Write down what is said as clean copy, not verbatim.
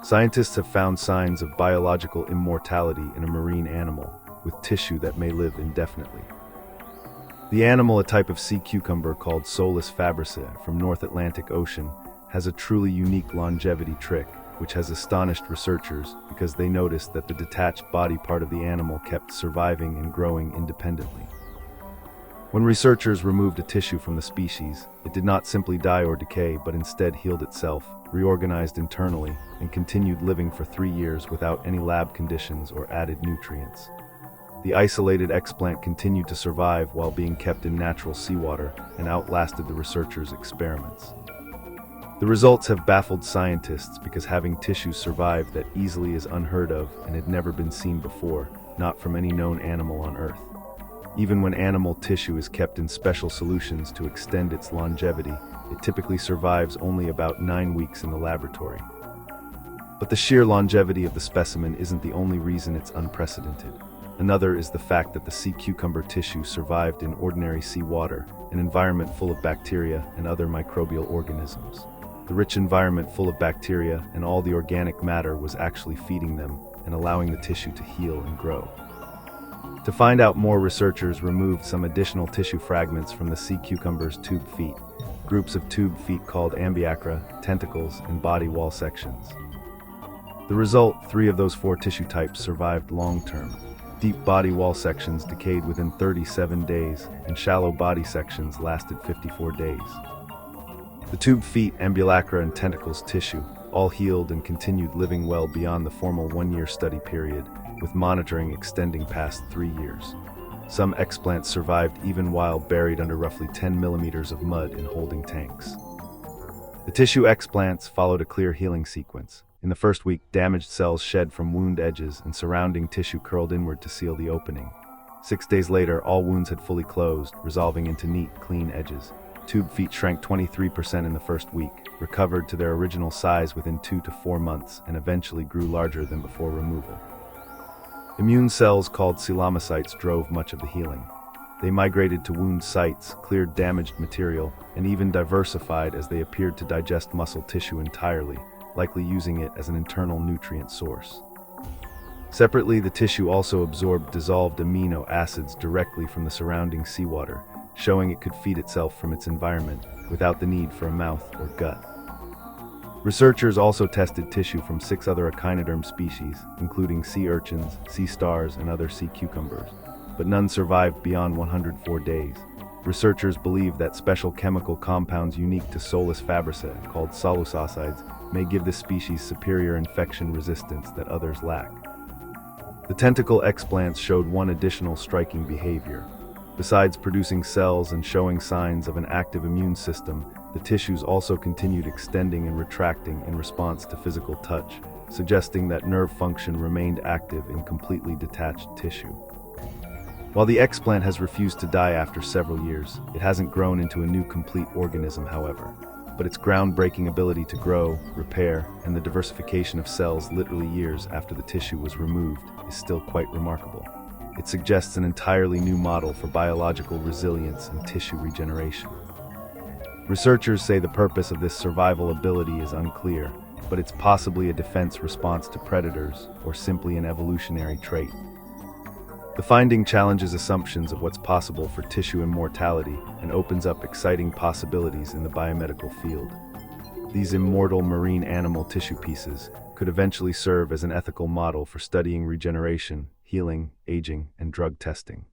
Scientists have found signs of biological immortality in a marine animal with tissue that may live indefinitely. The animal, a type of sea cucumber called Solus fabricae from North Atlantic Ocean, has a truly unique longevity trick, which has astonished researchers because they noticed that the detached body part of the animal kept surviving and growing independently. When researchers removed a tissue from the species, it did not simply die or decay, but instead healed itself, reorganized internally, and continued living for 3 years without any lab conditions or added nutrients. The isolated explant continued to survive while being kept in natural seawater and outlasted the researchers' experiments. The results have baffled scientists because having tissue survive that easily is unheard of and had never been seen before, not from any known animal on Earth. Even when animal tissue is kept in special solutions to extend its longevity, it typically survives only about 9 weeks in the laboratory. But the sheer longevity of the specimen isn't the only reason it's unprecedented. Another is the fact that the sea cucumber tissue survived in ordinary seawater, an environment full of bacteria and other microbial organisms. The rich environment full of bacteria and all the organic matter was actually feeding them and allowing the tissue to heal and grow. To find out more, researchers removed some additional tissue fragments from the sea cucumber's tube feet, groups of tube feet called ambiacra, tentacles, and body wall sections. The result, 3 of those 4 tissue types survived long-term. Deep body wall sections decayed within 37 days, and shallow body sections lasted 54 days. The tube feet, ambulacra, and tentacles tissue all healed and continued living well beyond the formal 1-year study period, with monitoring extending past 3 years. Some explants survived even while buried under roughly 10 millimeters of mud in holding tanks. The tissue explants followed a clear healing sequence. In the first week, damaged cells shed from wound edges and surrounding tissue curled inward to seal the opening. 6 days later, all wounds had fully closed, resolving into neat, clean edges. Tube feet shrank 23% in the first week, recovered to their original size within 2 to 4 months, and eventually grew larger than before removal. Immune cells called coelomocytes drove much of the healing. They migrated to wound sites, cleared damaged material, and even diversified as they appeared to digest muscle tissue entirely, likely using it as an internal nutrient source. Separately, the tissue also absorbed dissolved amino acids directly from the surrounding seawater, showing it could feed itself from its environment without the need for a mouth or gut. Researchers also tested tissue from 6 other echinoderm species, including sea urchins, sea stars, and other sea cucumbers, but none survived beyond 104 days. Researchers believe that special chemical compounds unique to Solus fabricae, called solusocides, may give this species superior infection resistance that others lack. The tentacle explants showed one additional striking behavior. Besides producing cells and showing signs of an active immune system, the tissues also continued extending and retracting in response to physical touch, suggesting that nerve function remained active in completely detached tissue. While the explant has refused to die after several years, it hasn't grown into a new complete organism, however. But its groundbreaking ability to grow, repair, and the diversification of cells literally years after the tissue was removed is still quite remarkable. It suggests an entirely new model for biological resilience and tissue regeneration. Researchers say the purpose of this survival ability is unclear, but it's possibly a defense response to predators or simply an evolutionary trait. The finding challenges assumptions of what's possible for tissue immortality and opens up exciting possibilities in the biomedical field. These immortal marine animal tissue pieces could eventually serve as an ethical model for studying regeneration, healing, aging, and drug testing.